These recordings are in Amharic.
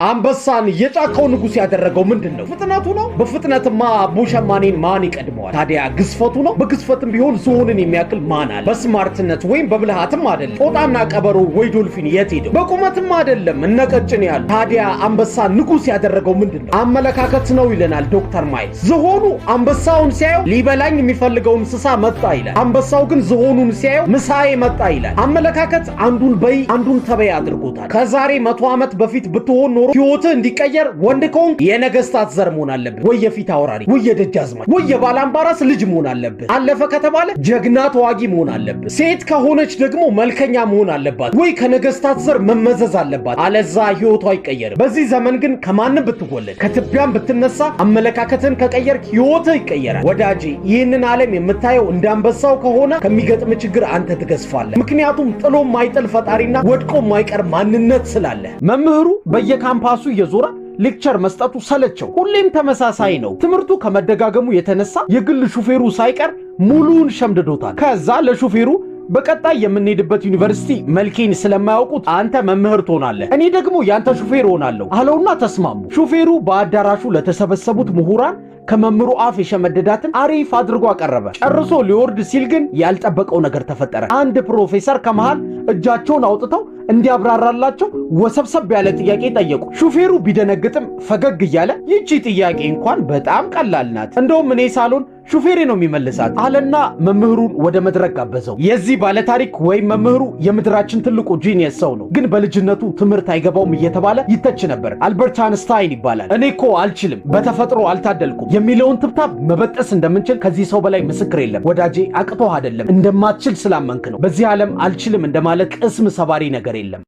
አንበሳን የጫካው ንጉስ ያደረገው ምንድነው? ፍጥነቱ ነው። በፍጥነትማ ቡሸማኔን ማን ይቀድመዋል? ታዲያ ግዝፈቱ ነው። በግዝፈትም ቢሆን ዝሆንን የሚያክል ማን አለ? በስማርትነት ወይም በብልሃትም አይደለም። ጦጣና ቀበሮ ወይ ዶልፊን የት ሄደው? በቁመትም አይደለም እነ ቀጭኔ ያሉ። ታዲያ አንበሳን ንጉስ ያደረገው ምንድነው? አመለካከት ነው ይለናል ዶክተር ማይልስ። ዝሆኑ አንበሳውን ሲያየው ሊበላኝ የሚፈልገው እንስሳ መጣ ይላል። አንበሳው ግን ዝሆኑን ሲያየው ምሳዬ መጣ ይላል። አመለካከት አንዱን በይ አንዱን ተበይ አድርጎታል። ከዛሬ 100 ዓመት በፊት ብትሆን ኖሮ ህይወት እንዲቀየር ወንድ ከሆንክ የነገስታት ዘር መሆን አለብህ፣ ወይ የፊት አውራሪ፣ ወይ የደጃዝማች፣ ወይ የባላምባራስ ልጅ መሆን አለብህ። አለፈ ከተባለ ጀግና ተዋጊ መሆን አለብህ። ሴት ከሆነች ደግሞ መልከኛ መሆን አለባት፣ ወይ ከነገስታት ዘር መመዘዝ አለባት። አለዛ ህይወቷ አይቀየርም። በዚህ ዘመን ግን ከማንም ብትወለድ ከትቢያም ብትነሳ አመለካከትን ከቀየርክ ህይወት ይቀየራል። ወዳጄ ይህንን ዓለም የምታየው እንዳንበሳው ከሆነ ከሚገጥም ችግር አንተ ትገዝፋለህ። ምክንያቱም ጥሎ ማይጥል ፈጣሪና ወድቆ ማይቀር ማንነት ስላለ። መምህሩ በየካምፓሱ እየዞረ ሌክቸር መስጠቱ ሰለቸው። ሁሌም ተመሳሳይ ነው። ትምህርቱ ከመደጋገሙ የተነሳ የግል ሹፌሩ ሳይቀር ሙሉውን ሸምድዶታል። ከዛ ለሹፌሩ በቀጣይ የምንሄድበት ዩኒቨርሲቲ መልኬን ስለማያውቁት አንተ መምህር ትሆናለህ፣ እኔ ደግሞ ያንተ ሹፌር ሆናለሁ አለውና ተስማሙ። ሹፌሩ በአዳራሹ ለተሰበሰቡት ምሁራን ከመምህሩ አፍ የሸመደዳትን አሪፍ አድርጎ አቀረበ። ጨርሶ ሊወርድ ሲል ግን ያልጠበቀው ነገር ተፈጠረ። አንድ ፕሮፌሰር ከመሃል እጃቸውን አውጥተው እንዲያብራራላቸው ወሰብሰብ ያለ ጥያቄ ጠየቁ። ሹፌሩ ቢደነግጥም ፈገግ እያለ ይቺ ጥያቄ እንኳን በጣም ቀላል ናት፣ እንደውም እኔ ሳሎን ሹፌሬ ነው የሚመልሳት አለና መምህሩን ወደ መድረክ ጋበዘው። የዚህ ባለታሪክ ወይም መምህሩ የምድራችን ትልቁ ጂኒየስ ሰው ነው፣ ግን በልጅነቱ ትምህርት አይገባውም እየተባለ ይተች ነበር። አልበርት አንስታይን ይባላል። እኔ እኮ አልችልም፣ በተፈጥሮ አልታደልኩም የሚለውን ትብታብ መበጠስ እንደምንችል ከዚህ ሰው በላይ ምስክር የለም። ወዳጄ አቅቶህ አይደለም፣ እንደማትችል ስላመንክ ነው። በዚህ ዓለም አልችልም እንደማለት ቅስም ሰባሪ ነገር የለም።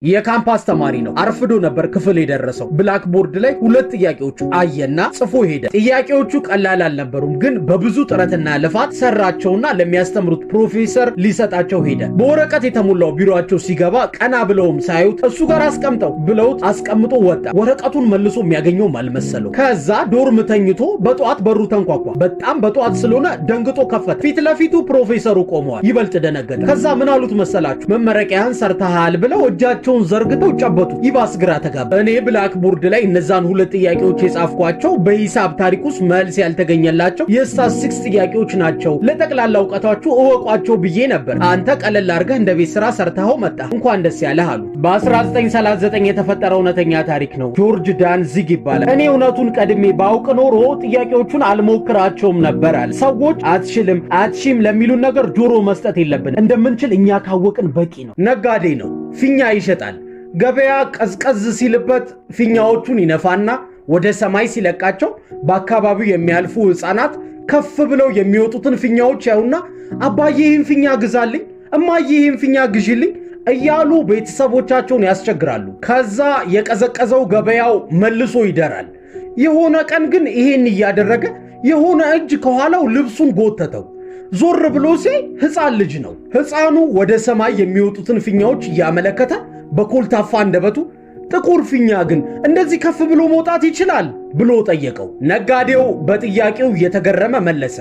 የካምፓስ ተማሪ ነው። አርፍዶ ነበር ክፍል የደረሰው። ብላክቦርድ ላይ 2 ጥያቄዎች አየና ጽፎ ሄደ። ጥያቄዎቹ ቀላል አልነበሩም፣ ግን በብዙ ጥረትና ልፋት ሰራቸውና ለሚያስተምሩት ፕሮፌሰር ሊሰጣቸው ሄደ። በወረቀት የተሞላው ቢሮአቸው ሲገባ ቀና ብለውም ሳዩት እሱ ጋር አስቀምጠው ብለውት አስቀምጦ ወጣ። ወረቀቱን መልሶ የሚያገኘው አልመሰለው። ከዛ ዶርም ተኝቶ በጧት በሩ ተንኳኳ። በጣም በጧት ስለሆነ ደንግጦ ከፈተ። ፊት ለፊቱ ፕሮፌሰሩ ቆመዋል። ይበልጥ ደነገጠ። ከዛ ምን አሉት መሰላችሁ? መመረቂያን ሰርተሃል ብለው እጃቸው ዘርግተው ጨበጡ። ይባስ ግራ ተጋባ። እኔ ብላክቦርድ ላይ እነዛን 2 ጥያቄዎች የጻፍኳቸው በሂሳብ ታሪክ ውስጥ መልስ ያልተገኘላቸው የስታቲስቲክስ ጥያቄዎች ናቸው፣ ለጠቅላላ ዕውቀታችሁ እወቋቸው ብዬ ነበር። አንተ ቀለል አድርገህ እንደ ቤት ስራ ሰርተኸው መጣ፣ እንኳን ደስ ያለህ አሉት። በ1939 የተፈጠረ እውነተኛ ታሪክ ነው። ጆርጅ ዳንዚግ ይባላል። እኔ እውነቱን ቀድሜ ባውቅ ኖሮ ጥያቄዎቹን አልሞክራቸውም ነበር አለ። ሰዎች አትችልም አትሺም ለሚሉን ነገር ጆሮ መስጠት የለብን። እንደምንችል እኛ ካወቅን በቂ ነው። ነጋዴ ነው፣ ፊኛ ይሸጣል። ገበያ ቀዝቀዝ ሲልበት ፊኛዎቹን ይነፋና ወደ ሰማይ ሲለቃቸው በአካባቢው የሚያልፉ ሕፃናት ከፍ ብለው የሚወጡትን ፊኛዎች ያዩና አባዬ ይህን ፊኛ ግዛልኝ፣ እማዬ ይህን ፊኛ ግዢልኝ እያሉ ቤተሰቦቻቸውን ያስቸግራሉ። ከዛ የቀዘቀዘው ገበያው መልሶ ይደራል። የሆነ ቀን ግን ይሄን እያደረገ የሆነ እጅ ከኋላው ልብሱን ጎተተው። ዞር ብሎ ሲያይ ሕፃን ልጅ ነው። ሕፃኑ ወደ ሰማይ የሚወጡትን ፊኛዎች እያመለከተ በኮልታፋ አንደበቱ ጥቁር ፊኛ ግን እንደዚህ ከፍ ብሎ መውጣት ይችላል ብሎ ጠየቀው። ነጋዴው በጥያቄው እየተገረመ መለሰ።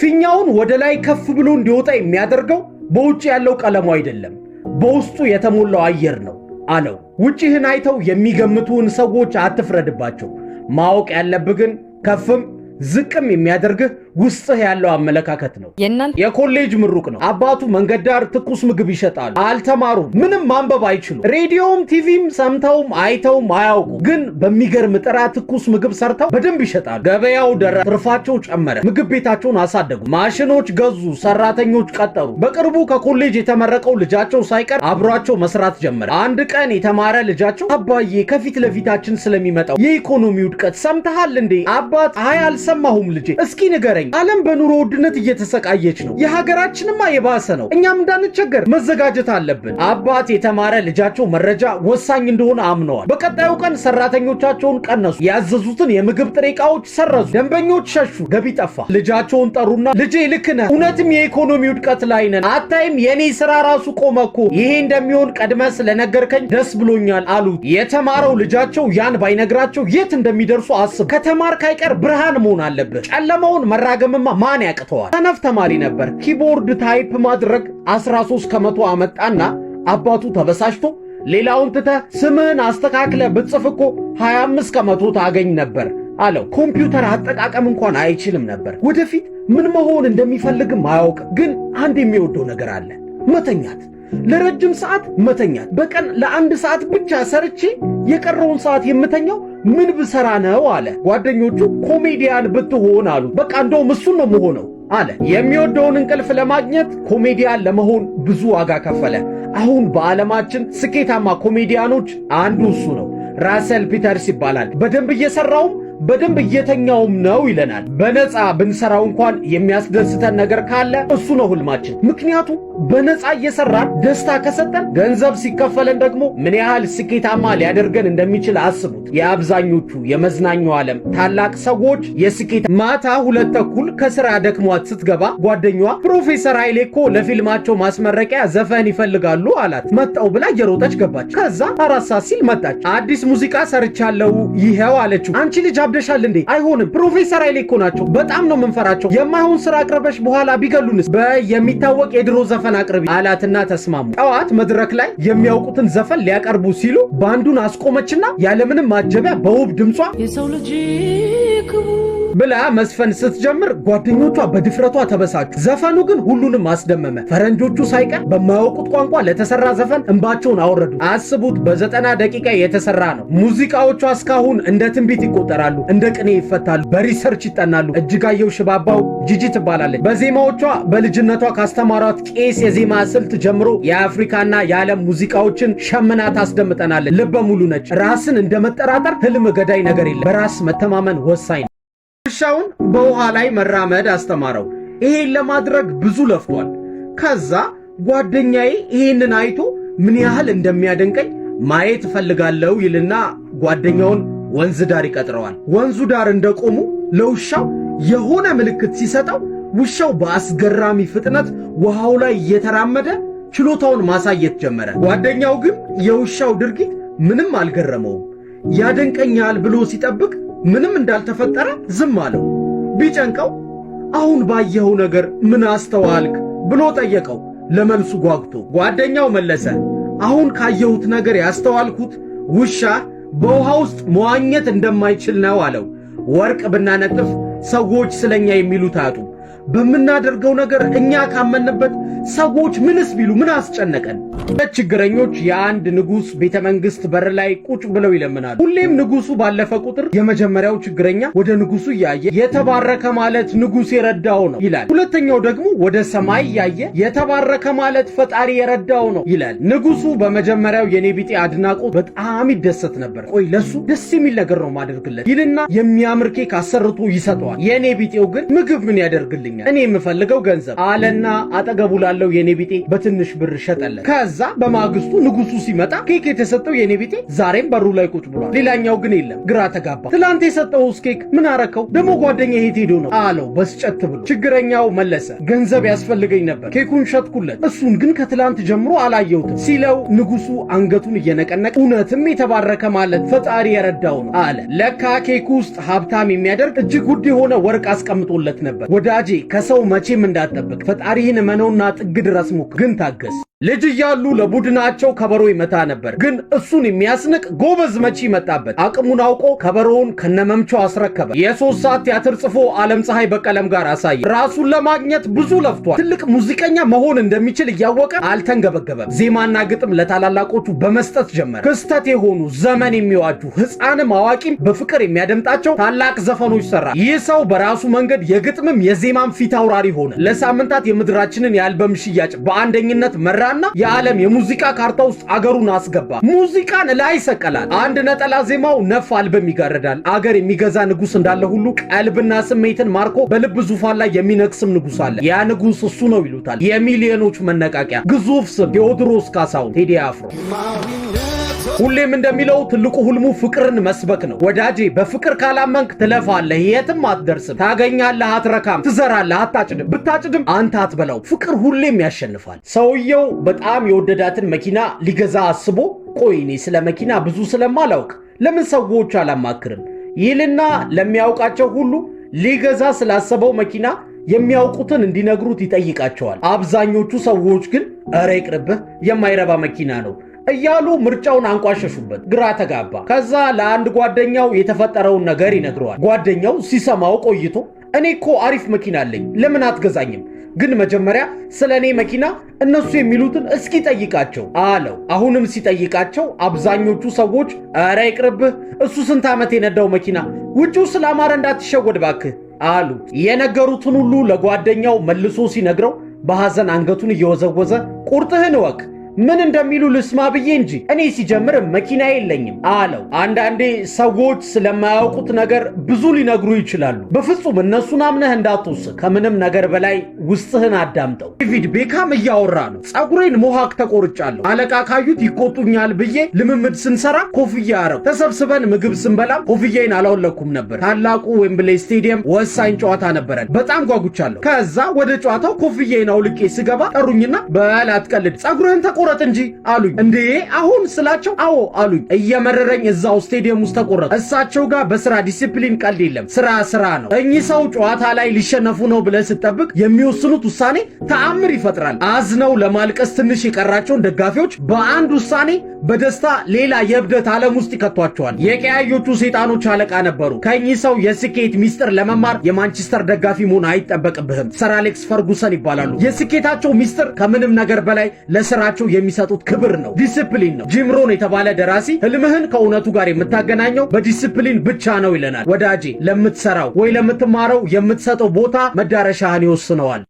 ፊኛውን ወደ ላይ ከፍ ብሎ እንዲወጣ የሚያደርገው በውጭ ያለው ቀለሙ አይደለም፣ በውስጡ የተሞላው አየር ነው አለው። ውጭህን አይተው የሚገምቱን ሰዎች አትፍረድባቸው። ማወቅ ያለብህ ግን ከፍም ዝቅም የሚያደርግህ ውስጥህ ያለው አመለካከት ነው። የኮሌጅ ምሩቅ ነው። አባቱ መንገድ ዳር ትኩስ ምግብ ይሸጣሉ። አልተማሩም፣ ምንም ማንበብ አይችሉም። ሬዲዮም ቲቪም ሰምተውም አይተውም አያውቁ። ግን በሚገርም ጥራት ትኩስ ምግብ ሰርተው በደንብ ይሸጣሉ። ገበያው ደራ፣ ትርፋቸው ጨመረ። ምግብ ቤታቸውን አሳደጉ፣ ማሽኖች ገዙ፣ ሰራተኞች ቀጠሩ። በቅርቡ ከኮሌጅ የተመረቀው ልጃቸው ሳይቀር አብሯቸው መስራት ጀመረ። አንድ ቀን የተማረ ልጃቸው አባዬ ከፊት ለፊታችን ስለሚመጣው የኢኮኖሚ ውድቀት ሰምተሃል እንዴ? አባት አይ አልሰማሁም ልጄ፣ እስኪ ንገረኝ። ዓለም በኑሮ ውድነት እየተሰቃየች ነው። የሀገራችንማ የባሰ ነው። እኛም እንዳንቸገር መዘጋጀት አለብን። አባት የተማረ ልጃቸው መረጃ ወሳኝ እንደሆነ አምነዋል። በቀጣዩ ቀን ሰራተኞቻቸውን ቀነሱ። ያዘዙትን የምግብ ጥሬ ዕቃዎች ሰረዙ። ደንበኞች ሸሹ። ገቢ ጠፋ። ልጃቸውን ጠሩና ልጄ ልክ ነህ፣ እውነትም የኢኮኖሚ ውድቀት ላይ ነን። አታይም የኔ ስራ ራሱ ቆመ እኮ። ይሄ እንደሚሆን ቀድመ ስለነገርከኝ ደስ ብሎኛል አሉት። የተማረው ልጃቸው ያን ባይነግራቸው የት እንደሚደርሱ አስብ። ከተማርክ አይቀር ብርሃን መሆን አለብህ። ጨለማውን መራገምማ ማን ያቅተዋል? ሰነፍ ተማሪ ነበር። ኪቦርድ ታይፕ ማድረግ 13 ከመቶ አመጣና አባቱ ተበሳጭቶ ሌላውን ትተህ ስምህን አስተካክለ ብትጽፍ እኮ 25 ከመቶ ታገኝ ነበር አለው። ኮምፒውተር አጠቃቀም እንኳን አይችልም ነበር። ወደፊት ምን መሆን እንደሚፈልግም አያውቅም። ግን አንድ የሚወደው ነገር አለ፣ መተኛት። ለረጅም ሰዓት መተኛት። በቀን ለ1 ሰዓት ብቻ ሰርቼ የቀረውን ሰዓት የምተኛው ምን ብሰራ ነው አለ። ጓደኞቹ ኮሜዲያን ብትሆን አሉ። በቃ እንደውም እሱን ነው የምሆነው አለ። የሚወደውን እንቅልፍ ለማግኘት ኮሜዲያን ለመሆን ብዙ ዋጋ ከፈለ። አሁን በዓለማችን ስኬታማ ኮሜዲያኖች አንዱ እሱ ነው። ራሰል ፒተርስ ይባላል። በደንብ እየሰራውም በደንብ እየተኛውም ነው ይለናል። በነፃ ብንሰራው እንኳን የሚያስደስተን ነገር ካለ እሱ ነው ህልማችን። ምክንያቱም በነፃ እየሰራን ደስታ ከሰጠን ገንዘብ ሲከፈለን ደግሞ ምን ያህል ስኬታማ ሊያደርገን እንደሚችል አስቡት። የአብዛኞቹ የመዝናኛው ዓለም ታላቅ ሰዎች የስኬት ማታ 2:30 ከስራ ደክሟት ስትገባ ጓደኛዋ ፕሮፌሰር ኃይሌ እኮ ለፊልማቸው ማስመረቂያ ዘፈን ይፈልጋሉ አላት። መጣው ብላ እየሮጠች ገባች። ከዛ 4 ሰዓት ሲል መጣች። አዲስ ሙዚቃ ሰርቻለሁ ይሄው አለችው። አንቺ ልጅ አብደሻል እንዴ? አይሆንም፣ ፕሮፌሰር ኃይሌ እኮ ናቸው። በጣም ነው የምንፈራቸው። የማይሆን ስራ አቅርበሽ በኋላ ቢገሉንስ? የሚታወቅ የድሮ ዘፈን አቅርቢ አላትና ተስማሙ። ጠዋት መድረክ ላይ የሚያውቁትን ዘፈን ሊያቀርቡ ሲሉ ባንዱን አስቆመችና ያለምንም ማጀቢያ በውብ ድምጿ የሰው ልጅ ብላ መስፈን ስትጀምር ጓደኞቿ በድፍረቷ ተበሳጩ። ዘፈኑ ግን ሁሉንም አስደመመ። ፈረንጆቹ ሳይቀር በማያውቁት ቋንቋ ለተሰራ ዘፈን እንባቸውን አወረዱ። አስቡት፣ በ90 ደቂቃ የተሰራ ነው። ሙዚቃዎቿ እስካሁን እንደ ትንቢት ይቆጠራሉ፣ እንደ ቅኔ ይፈታሉ፣ በሪሰርች ይጠናሉ። እጅጋየሁ ሽባባው ጂጂ ትባላለች። በዜማዎቿ በልጅነቷ ካስተማሯት ቄስ የዜማ ስልት ጀምሮ የአፍሪካና የዓለም ሙዚቃዎችን ሸምና ታስደምጠናለች። ልበ ሙሉ ነች። ራስን እንደመጠራጠር ህልም ገዳይ ነገር የለም። በራስ መተማመን ወሳኝ ነው። ውሻውን በውሃ ላይ መራመድ አስተማረው። ይሄን ለማድረግ ብዙ ለፍቷል። ከዛ ጓደኛዬ ይሄንን አይቶ ምን ያህል እንደሚያደንቀኝ ማየት እፈልጋለሁ ይልና ጓደኛውን ወንዝ ዳር ይቀጥረዋል። ወንዙ ዳር እንደቆሙ ለውሻው የሆነ ምልክት ሲሰጠው ውሻው በአስገራሚ ፍጥነት ውሃው ላይ እየተራመደ ችሎታውን ማሳየት ጀመረ። ጓደኛው ግን የውሻው ድርጊት ምንም አልገረመውም። ያደንቀኛል ብሎ ሲጠብቅ ምንም እንዳልተፈጠረ ዝም አለው። ቢጨንቀው አሁን ባየኸው ነገር ምን አስተዋልክ ብሎ ጠየቀው። ለመልሱ ጓጉቶ ጓደኛው መለሰ፣ አሁን ካየሁት ነገር ያስተዋልኩት ውሻ በውሃ ውስጥ መዋኘት እንደማይችል ነው አለው። ወርቅ ብናነጥፍ ሰዎች ስለኛ የሚሉት አያጡ። በምናደርገው ነገር እኛ ካመንበት ሰዎች ምንስ ቢሉ ምን አስጨነቀን? ችግረኞች የአንድ ንጉሥ ቤተ መንግሥት በር ላይ ቁጭ ብለው ይለምናሉ። ሁሌም ንጉሡ ባለፈ ቁጥር የመጀመሪያው ችግረኛ ወደ ንጉሡ እያየ የተባረከ ማለት ንጉሥ የረዳው ነው ይላል። ሁለተኛው ደግሞ ወደ ሰማይ እያየ የተባረከ ማለት ፈጣሪ የረዳው ነው ይላል። ንጉሡ በመጀመሪያው የኔ ቢጤ አድናቆት በጣም ይደሰት ነበር። ቆይ ለሱ ደስ የሚል ነገር ነው ማደርግለት ይልና የሚያምር ኬክ አሰርቶ ይሰጠዋል። የኔ ቢጤው ግን ምግብ ምን ያደርግልኛል? እኔ የምፈልገው ገንዘብ አለና አጠገቡ ላለው የኔ ቢጤ በትንሽ ብር ሸጠለት። ከዛ በማግስቱ ንጉሡ ሲመጣ ኬክ የተሰጠው የኔ ቢጤ ዛሬም በሩ ላይ ቁጭ ብሏል። ሌላኛው ግን የለም። ግራ ተጋባ። ትላንት የሰጠውስ ኬክ ምን አረከው? ደግሞ ጓደኛ የት ሄዶ ነው አለው በስጨት ብሎ። ችግረኛው መለሰ፣ ገንዘብ ያስፈልገኝ ነበር፣ ኬኩን ሸጥኩለት፣ እሱን ግን ከትላንት ጀምሮ አላየሁትም ሲለው ንጉሡ አንገቱን እየነቀነቀ እውነትም የተባረከ ማለት ፈጣሪ የረዳው ነው አለ። ለካ ኬኩ ውስጥ ሀብታም የሚያደርግ እጅግ ውድ የሆነ ወርቅ አስቀምጦለት ነበር። ወዳጄ ከሰው መቼም እንዳትጠብቅ፣ ፈጣሪህን መነውና ጥግ ድረስ ሞክር፣ ግን ታገስ። ልጅ እያሉ ለቡድናቸው ከበሮ ይመታ ነበር። ግን እሱን የሚያስንቅ ጎበዝ መቺ መጣበት። አቅሙን አውቆ ከበሮውን ከነመምቻው አስረከበ። የ3 ሰዓት ቲያትር ጽፎ ዓለም ፀሐይ በቀለም ጋር አሳየ። ራሱን ለማግኘት ብዙ ለፍቷል። ትልቅ ሙዚቀኛ መሆን እንደሚችል እያወቀ አልተንገበገበም። ዜማና ግጥም ለታላላቆቹ በመስጠት ጀመረ። ክስተት የሆኑ ዘመን የሚዋጁ ሕፃንም አዋቂም በፍቅር የሚያደምጣቸው ታላቅ ዘፈኖች ሰራ። ይህ ሰው በራሱ መንገድ የግጥምም የዜማም ፊት አውራሪ ሆነ። ለሳምንታት የምድራችንን የአልበም ሽያጭ በአንደኝነት መራ እና የዓለም የሙዚቃ ካርታ ውስጥ አገሩን አስገባ። ሙዚቃን ላይ ሰቀላል። አንድ ነጠላ ዜማው ነፍ አልበም ይጋረዳል። አገር የሚገዛ ንጉሥ እንዳለ ሁሉ ቀልብና ስሜትን ማርኮ በልብ ዙፋን ላይ የሚነግስም ንጉሥ አለ። ያ ንጉሥ እሱ ነው ይሉታል። የሚሊዮኖች መነቃቂያ ግዙፍ ስም ቴዎድሮስ ካሳሁን ቴዲ አፍሮ። ሁሌም እንደሚለው ትልቁ ህልሙ ፍቅርን መስበክ ነው። ወዳጄ በፍቅር ካላመንክ ትለፋለህ፣ የትም አትደርስም። ታገኛለህ፣ አትረካም። ትዘራለህ፣ አታጭድም። ብታጭድም አንተ አትበላው። ፍቅር ሁሌም ያሸንፋል። ሰውየው በጣም የወደዳትን መኪና ሊገዛ አስቦ ቆይ እኔ ስለ መኪና ብዙ ስለማላውቅ ለምን ሰዎች አላማክርም ይልና ለሚያውቃቸው ሁሉ ሊገዛ ስላሰበው መኪና የሚያውቁትን እንዲነግሩት ይጠይቃቸዋል። አብዛኞቹ ሰዎች ግን እረ ይቅርብህ የማይረባ መኪና ነው እያሉ ምርጫውን አንቋሸሹበት። ግራ ተጋባ። ከዛ ለአንድ ጓደኛው የተፈጠረውን ነገር ይነግረዋል። ጓደኛው ሲሰማው ቆይቶ እኔ እኮ አሪፍ መኪና አለኝ ለምን አትገዛኝም? ግን መጀመሪያ ስለኔ መኪና እነሱ የሚሉትን እስኪ ጠይቃቸው አለው። አሁንም ሲጠይቃቸው አብዛኞቹ ሰዎች ኧረ ይቅርብህ፣ እሱ ስንት ዓመት የነዳው መኪና ውጪው ስላማረ እንዳትሸወድ ባክህ አሉ። የነገሩትን ሁሉ ለጓደኛው መልሶ ሲነግረው በሐዘን አንገቱን እየወዘወዘ ቁርጥህን እወቅ፣ ምን እንደሚሉ ልስማ ብዬ እንጂ እኔ ሲጀምር መኪና የለኝም አለው። አንዳንዴ ሰዎች ስለማያውቁት ነገር ብዙ ሊነግሩ ይችላሉ። በፍጹም እነሱን አምነህ እንዳትወስን። ከምንም ነገር በላይ ውስጥህን አዳምጠው። ዴቪድ ቤካም እያወራ ነው። ጸጉሬን ሞሃክ ተቆርጫለሁ፣ አለቃ ካዩት ይቆጡኛል ብዬ ልምምድ ስንሰራ ኮፍያ አረው። ተሰብስበን ምግብ ስንበላም ኮፍያዬን አላወለኩም ነበር። ታላቁ ዌምብሌይ ስቴዲየም ወሳኝ ጨዋታ ነበረን። በጣም ጓጉቻለሁ። ከዛ ወደ ጨዋታው ኮፍያዬን አውልቄ ስገባ ጠሩኝና በል አትቀልድ፣ ጸጉርህን ተቆረጥ እንጂ አሉኝ። እንዴ አሁን ስላቸው አዎ አሉኝ። እየመረረኝ እዛው ስቴዲየም ውስጥ ተቆረጠ። እሳቸው ጋር በስራ ዲሲፕሊን ቀልድ የለም፣ ስራ ነው። እኚህ ሰው ጨዋታ ላይ ሊሸነፉ ነው ብለህ ስትጠብቅ የሚወስኑት ውሳኔ ተአምር ይፈጥራል። አዝነው ለማልቀስ ትንሽ የቀራቸውን ደጋፊዎች በአንድ ውሳኔ በደስታ ሌላ የእብደት ዓለም ውስጥ ይከቷቸዋል። የቀያዮቹ ሰይጣኖች አለቃ ነበሩ። ከእኚህ ሰው የስኬት ሚስጥር ለመማር የማንቸስተር ደጋፊ መሆን አይጠበቅብህም። ሰር አሌክስ ፈርጉሰን ይባላሉ። የስኬታቸው ሚስጥር ከምንም ነገር በላይ ለስራቸው የሚሰጡት ክብር ነው፣ ዲሲፕሊን ነው። ጂም ሮን የተባለ ደራሲ ህልምህን ከእውነቱ ጋር የምታገናኘው በዲሲፕሊን ብቻ ነው ይለናል። ወዳጄ ለምትሰራው ወይ ለምትማረው የምትሰጠው ቦታ መዳረሻህን ይወስነዋል።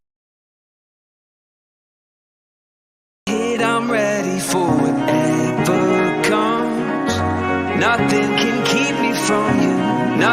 Nothing can keep me from